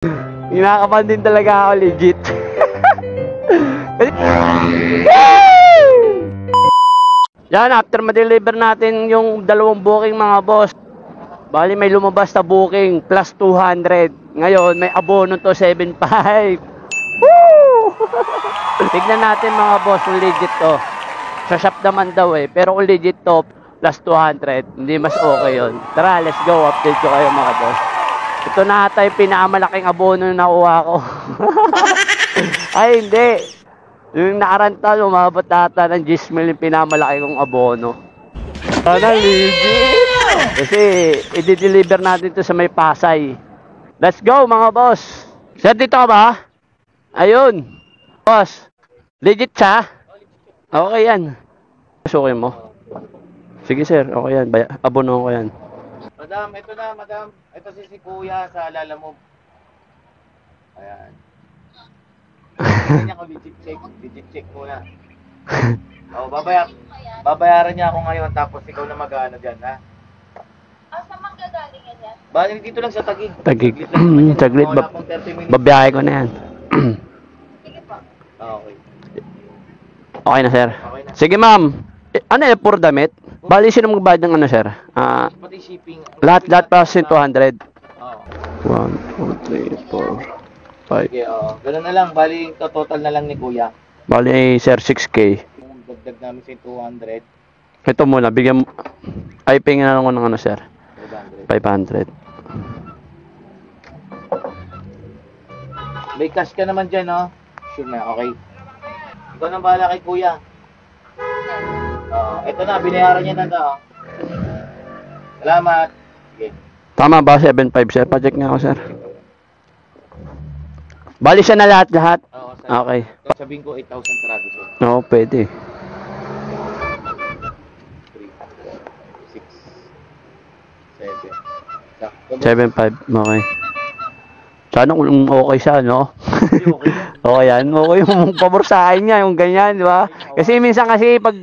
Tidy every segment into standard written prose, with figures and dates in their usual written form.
Kinakabahan din talaga ako, legit. Yan, after ma-deliver natin yung dalawang booking mga boss, bali may lumabas na booking plus 200. Ngayon may abono to 7.5. Woo! Tignan natin mga boss kung legit to. Sa shop naman daw eh, pero kung legit to plus 200, hindi mas okay yun. Tara, let's go, update ko kayo mga boss. Ito na ata yung pinakamalaking abono na nakuha ko. Ay hindi, yung nakaranta lumabot ata ng 10,000 yung pinamalaki kong abono. Sana legit. Kasi i-deliver natin to sa may Pasay. Let's go mga boss. Sir, dito ka ba? Ayun. Boss, legit siya? Okay yan. Okay mo? Sige sir, okay yan. Abono ko yan. Madam, ito na madam. Ito si Kuya sa Lalamove. Ayan. Ganyan ko legit check muna. Oh, babayaran niya ako ngayon tapos ikaw na mag-ano diyan, ha? Saan manggagaling yan? Bali dito lang sa Taguig. Taguig. Saglit. Babiyahe ko na yan. Sige po. Okay. Okay na sir. Okay na. Sige ma'am. Ano eh, puro damit? Bali sino magbayad ng ano sir? Pati shipping. Lahat pa 200. Oo. 1, 2, 3, 4, 5. Sige, oo. Ganun na lang. Bali total na lang ni Kuya. Bali sir 6K. Yung dagdag namin sa 200. Ito muna, bigyan ay pingin na lang ko ng ano sir. 500. 500. May cash ka naman dyan, no? Sure na, okay. Ikaw nang bahala kay Kuya. Ito na, binayaran niya na to. Salamat. Sige. Tama ba 7.5 sir? Pa-check nga ako sir. Bali siya na lahat? Oo, sir. Okay. Sabihin ko 8,000 sarado, sir. Oo, pwede. 3, 6, 7. 7.5, okay. Sana kung okay siya, no? Okay. Okay yan. Okay yung pabor sa akin niya, yung ganyan, di ba? Kasi minsan kasi pag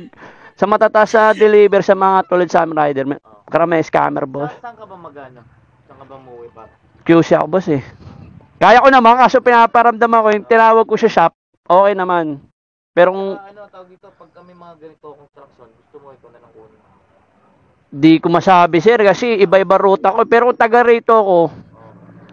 sa matataas sa deliver sa mga tulad sa amin rider, karami scammer, boss. Saan ka ba mag-ano? Saan ka ba umuwi pa? QC ako, boss eh. Kaya ko naman, kaso pinaparamdam ako, yung tinawag ko sa shop, okay naman. Pero kung Tawag dito, pag kami mga ganito construction, gusto mo ito na lang kunin. di ko masabi, sir, kasi iba-iba ruta ko. Pero kung taga rito ako,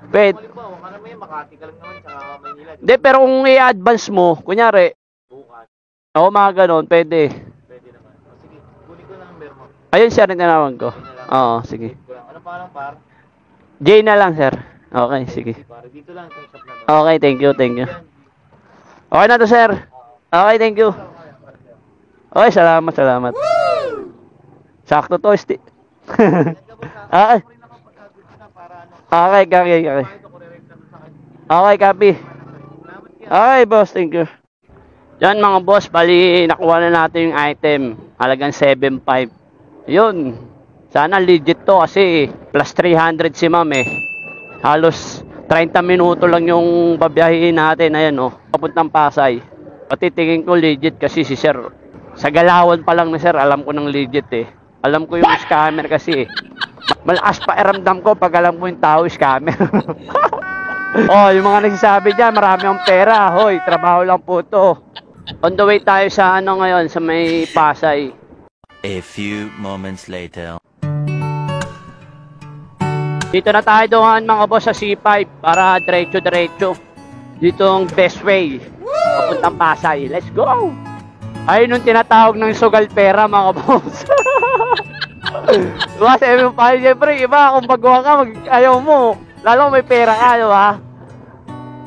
pwede. Halimbawa, karami Makati ka lang naman sa Maynila. Hindi, pero kung i-advance mo, kunyari, Bukas, ako mga ganon, pwede. pwede naman. Sige, kunin ko na ang number mo. Ayun, sir, yung tinawag ko. Yun na lang. Oo, sige. Kunin ko lang. Ano pa lang, par? J na lang, sir. Okay, sige. Para dito lang, itong shop na to. Okay, thank you. Okay na to, sir. Okay, thank you. Okay, salamat. Sakto to, Okay. Okay, copy. Okay, boss, thank you. Yan mga boss, bali nakuha na natin yung item. Halagang 7.5. Yun. Sana legit to kasi plus 300 si ma'am eh. Halos 30 minuto lang yung babiyahin natin. Ayan oh, papuntang Pasay. Pati tingin ko legit kasi si sir. Sa galawan pa lang na sir, alam ko ng legit eh. Alam ko yung scammer kasi eh. Malakas pa iramdam ko pag alam ko yung tao scammer. Oh, yung mga nagsasabi dyan, marami akong pera. Hoy, trabaho lang po to. On the way tayo sa ano ngayon, sa may Pasay. A few moments later. Dito na tayo doon mga boss sa C5 para diretso. Dito ang best way. Papuntang Pasay. Let's go! Ayun yung tinatawag ng sugal pera mga boss. Diba, sa M5, siyempre, iba, kung paggawa ka, ayaw mo. Lalo may pera ka, diba?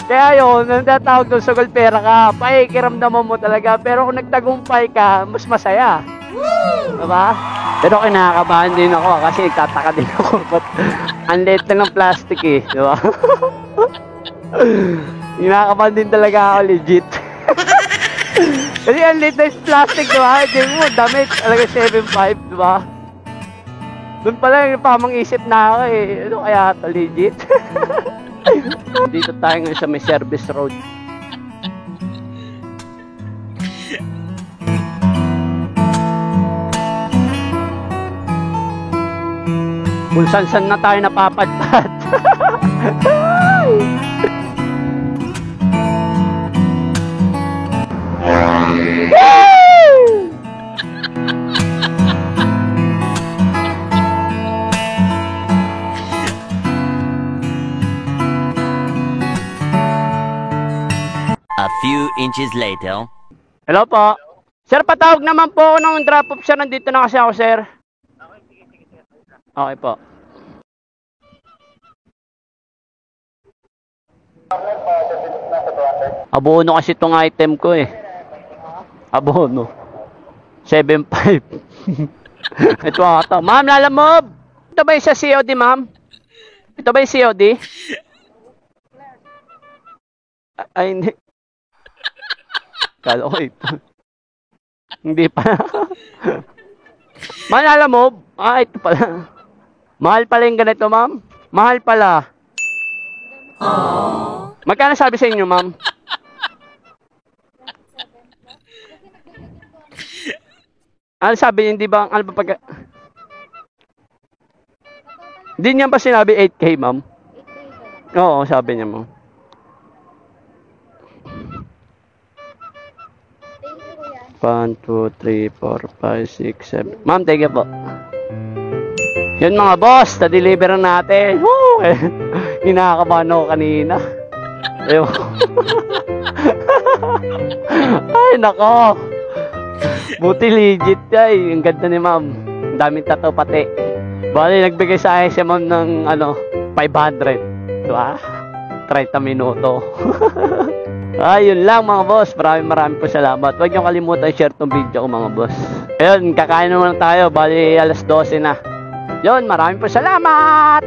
Kaya yun, ang tinatawag ng sugal pera ka, pakikiramdaman mo talaga. Pero kung nagtagumpay ka, mas masaya. Diba? Pero kinakabahan din ako kasi nagtataka din ako. But, ang liit lang ng plastic eh, diba? Kinakabahan din talaga ako, legit. Kasi ang liit na yung plastic, diba? Hindi mo, damit, talaga 7.5, diba? Doon pala yung pamang isip na ako eh. Ano kaya ito, legit? Dito tayo ngayon sa may service road. Kung san-san na tayo napapadpad. A few inches later. Hello po. Sir, patawag naman po ako ng drop-off, sir. Nandito na kasi ako, sir. Okay po. Abono kasi itong item ko eh. Abono. 7.5. Ito ata. Ma'am, lalamove! Ito ba yung sa COD, ma'am? Ito ba yung COD? Ay, hindi. Kala ko ito. Hindi pa. Ma'am, lalamove? Ah, ito pala. Mahal pala yung ganito, ma'am. Mahal pala. Magkano sabi sa inyo, ma'am? Ano sabi niya, hindi ba, ano ba pagka... Hindi niya ba sinabi 8K, ma'am? Oo, sabi niya, ma'am. Thank you, 1, 2, 3, kuya. 4, 5, 6, 7. Ma'am, thank you po. Yun mga boss, na-deliver na natin. Woo! Hinakabahan ako kanina. Ayun. Ay, nako. Buti legit ay. Ang ganda ni ma'am. Ang daming tattoo pati. Bali, nagbigay sa akin si ma'am ng 500. Diba? 30 minuto. Ayun lang mga boss. Maraming po salamat. Huwag niyong kalimutan share tong video ko mga boss. Ayun, kakain naman tayo. Bali, alas 12 na. Yun, maraming po salamat!